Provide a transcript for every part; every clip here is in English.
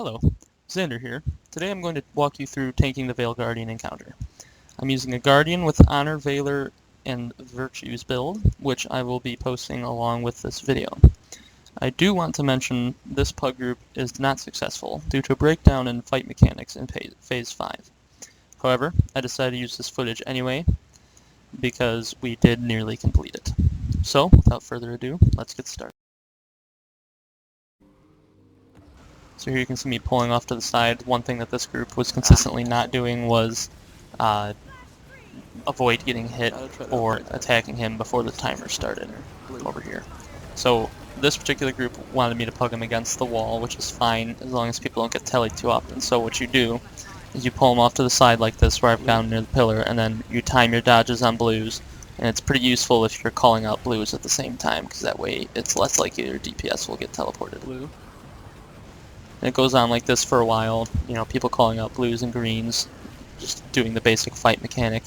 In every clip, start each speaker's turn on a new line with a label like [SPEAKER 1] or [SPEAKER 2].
[SPEAKER 1] Hello, Xander here. Today I'm going to walk you through tanking the Veil Guardian encounter. I'm using a Guardian with Honor, Valor, and Virtues build, which I will be posting along with this video. I do want to mention this pug group is not successful due to a breakdown in fight mechanics in Phase 5. However, I decided to use this footage anyway because we did nearly complete it. So, without further ado, let's get started. So here you can see me pulling off to the side. One thing that this group was consistently not doing was avoid getting hit or attacking him before the timer started over here. So this particular group wanted me to pug him against the wall, which is fine as long as people don't get tellied too often. So what you do is you pull him off to the side like this where I've got him near the pillar, and then you time your dodges on blues. And it's pretty useful if you're calling out blues at the same time, because that way it's less likely your DPS will get teleported. Blue. And it goes on like this for a while, you know, people calling out blues and greens, just doing the basic fight mechanic.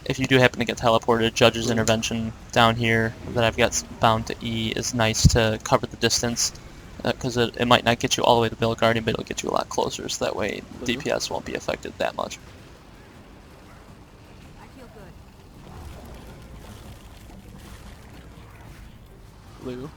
[SPEAKER 1] If you do happen to get teleported, Judge's Intervention down here that I've got bound to E is nice to cover the distance, because it might not get you all the way to Veil Guardian, but it'll get you a lot closer, so that way DPS won't be affected that much. Blue.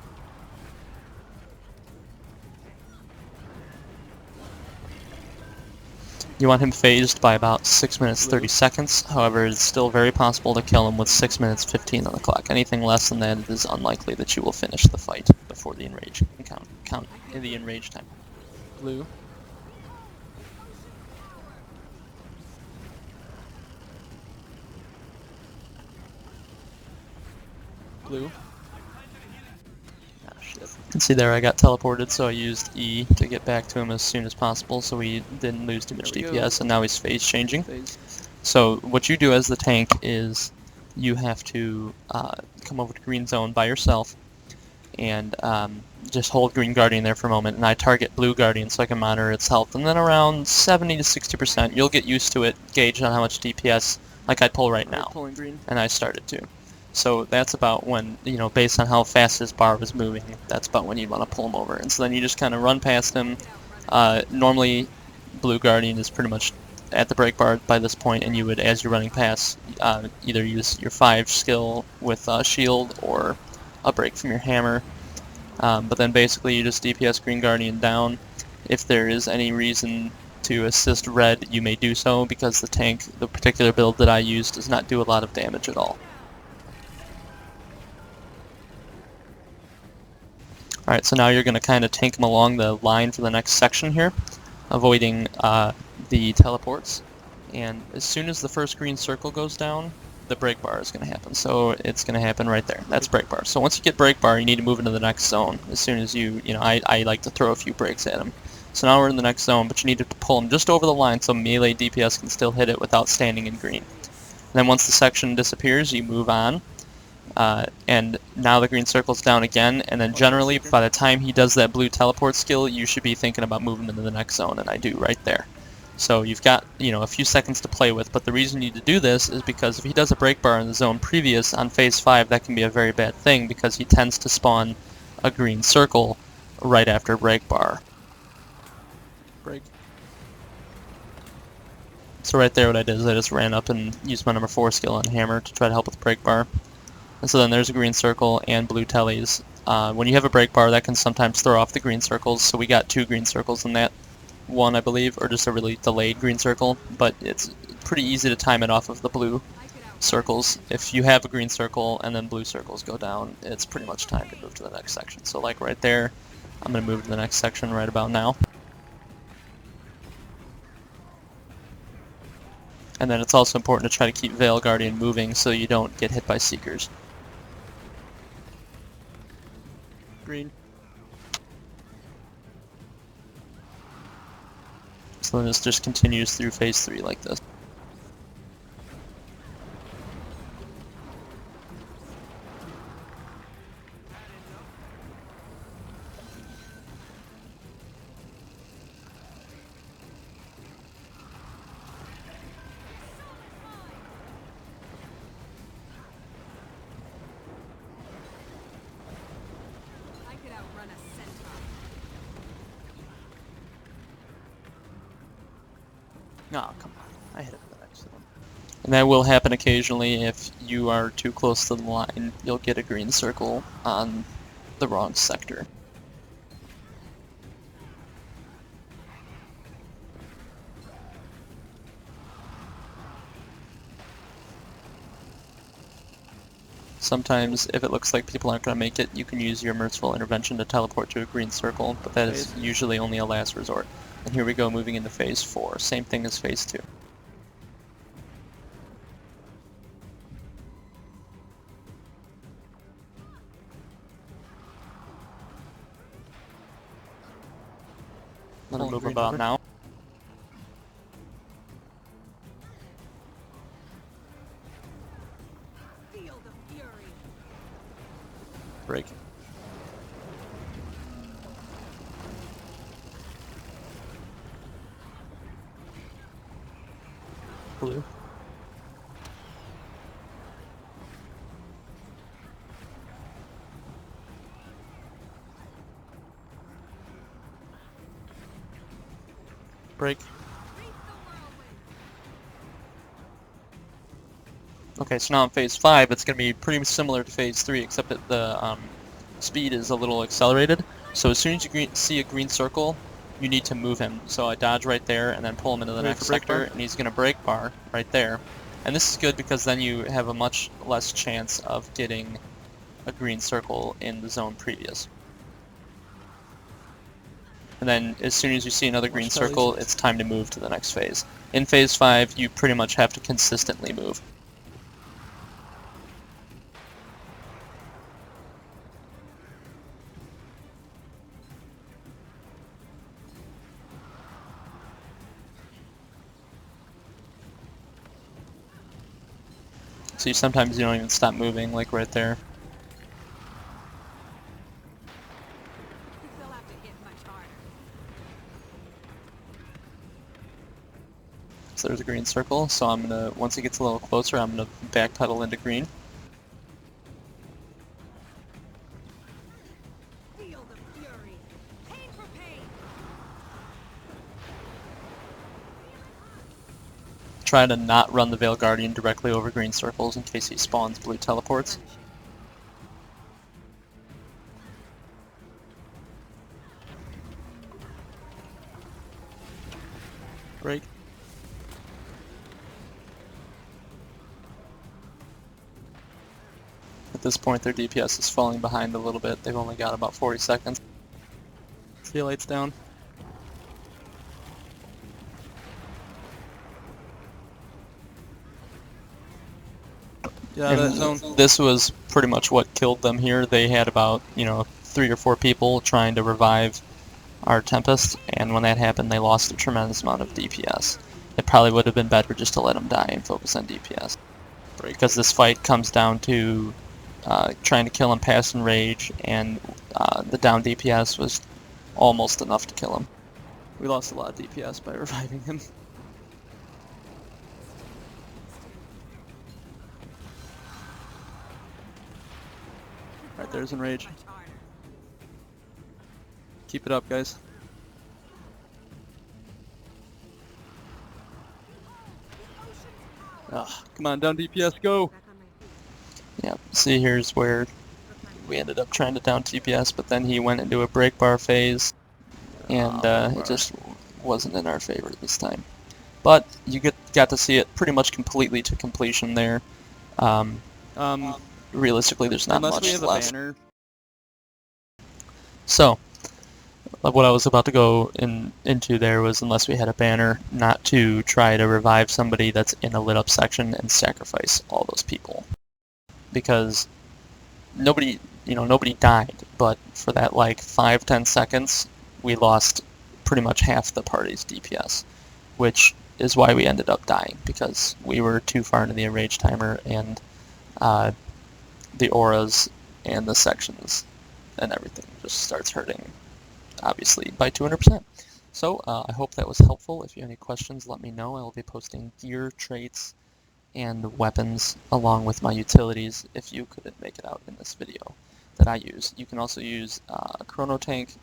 [SPEAKER 1] You want him phased by about 6 minutes 30 seconds, however it's still very possible to kill him with 6 minutes 15 on the clock. Anything less than that, it is unlikely that you will finish the fight before the enrage count in the enrage time. Blue. Blue. You can see there I got teleported, so I used E to get back to him as soon as possible so he didn't lose too much DPS, and now he's phase changing. So what you do as the tank is you have to come over to green zone by yourself and just hold green guardian there for a moment, and I target blue guardian so I can monitor its health, and then around 70 to 60% you'll get used to it, gauge on how much DPS, like I'd pull right now, and I started to. So that's about when, you know, based on how fast his bar was moving, that's about when you want to pull him over. And so then you just kind of run past him. Normally, Blue Guardian is pretty much at the break bar by this point, and you would, as you're running past, either use your 5 skill with shield or a break from your hammer. But then basically you just DPS Green Guardian down. If there is any reason to assist red, you may do so, because the tank, the particular build that I use, does not do a lot of damage at all. Alright, so now you're going to kind of tank them along the line for the next section here, avoiding the teleports. And as soon as the first green circle goes down, the break bar is going to happen. So it's going to happen right there. That's break bar. So once you get break bar, you need to move into the next zone. As soon as you know, I like to throw a few breaks at him. So now we're in the next zone, but you need to pull him just over the line so melee DPS can still hit it without standing in green. And then once the section disappears, you move on. And now the green circle's down again, and then generally by the time he does that blue teleport skill, you should be thinking about moving into the next zone, and I do right there. So you've got, you know, a few seconds to play with, but the reason you need to do this is because if he does a break bar in the zone previous on phase 5, that can be a very bad thing because he tends to spawn a green circle right after break bar. Break. So right there what I did is I just ran up and used my number 4 skill on hammer to try to help with the break bar. And so then there's a green circle and blue tellies. When you have a break bar, that can sometimes throw off the green circles, so we got 2 green circles in that one, I believe, or just a really delayed green circle, but it's pretty easy to time it off of the blue circles. If you have a green circle and then blue circles go down, it's pretty much time to move to the next section. So like right there, I'm going to move to the next section right about now. And then it's also important to try to keep Veil Guardian moving so you don't get hit by Seekers. Green. So then this just continues through phase 3 like this.
[SPEAKER 2] Oh, come on. I hit it with an accident.
[SPEAKER 1] And that will happen occasionally if you are too close to the line. You'll get a green circle on the wrong sector. Sometimes, if it looks like people aren't going to make it, you can use your Merciful Intervention to teleport to a green circle, but that is usually only a last resort. And here we go, moving into Phase 4. Same thing as Phase 2. Let him move about now. Break. Blue. Break. Okay, so now in Phase 5, it's going to be pretty similar to Phase 3, except that the speed is a little accelerated. So as soon as you see a green circle, you need to move him. So I dodge right there and then pull him into the next sector, and he's going to break bar right there. And this is good because then you have a much less chance of getting a green circle in the zone previous. And then as soon as you see another green circle, it's time to move to the next phase. In Phase 5, you pretty much have to consistently move. So sometimes you don't even stop moving, like right there. So there's a green circle, so I'm gonna, once it gets a little closer, I'm gonna backpedal into green. Try to not run the Veil Guardian directly over green circles in case he spawns blue teleports. Break. At this point, their DPS is falling behind a little bit. They've only got about 40 seconds. See you lights down. Yeah, that zone. This was pretty much what killed them here. They had about, 3 or 4 people trying to revive our Tempest, and when that happened, they lost a tremendous amount of DPS. It probably would have been better just to let them die and focus on DPS. Because this fight comes down to trying to kill him past Enrage, and the down DPS was almost enough to kill him. We lost a lot of DPS by reviving him. Alright, there's Enrage. Keep it up, guys. Come on, down DPS, go! Yeah, see, here's where we ended up trying to down DPS, but then he went into a break bar phase, and it just wasn't in our favor this time. But you got to see it pretty much completely to completion there. Realistically, there's not much left. Banner. So, what I was about to go into there was, unless we had a banner, not to try to revive somebody that's in a lit up section and sacrifice all those people. Because nobody died, but for that like 5-10 seconds, we lost pretty much half the party's DPS, which is why we ended up dying, because we were too far into the enrage timer, and the auras and the sections and everything just starts hurting, obviously, by 200%. So I hope that was helpful. If you have any questions, let me know. I will be posting gear, traits, and weapons along with my utilities if you couldn't make it out in this video that I use. You can also use a Chrono Tank,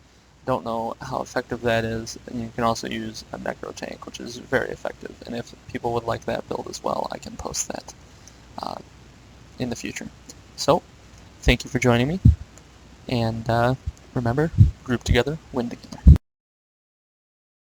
[SPEAKER 1] don't know how effective that is. And you can also use a Necro Tank, which is very effective. And if people would like that build as well, I can post that in the future. So, thank you for joining me. And remember, group together, win together.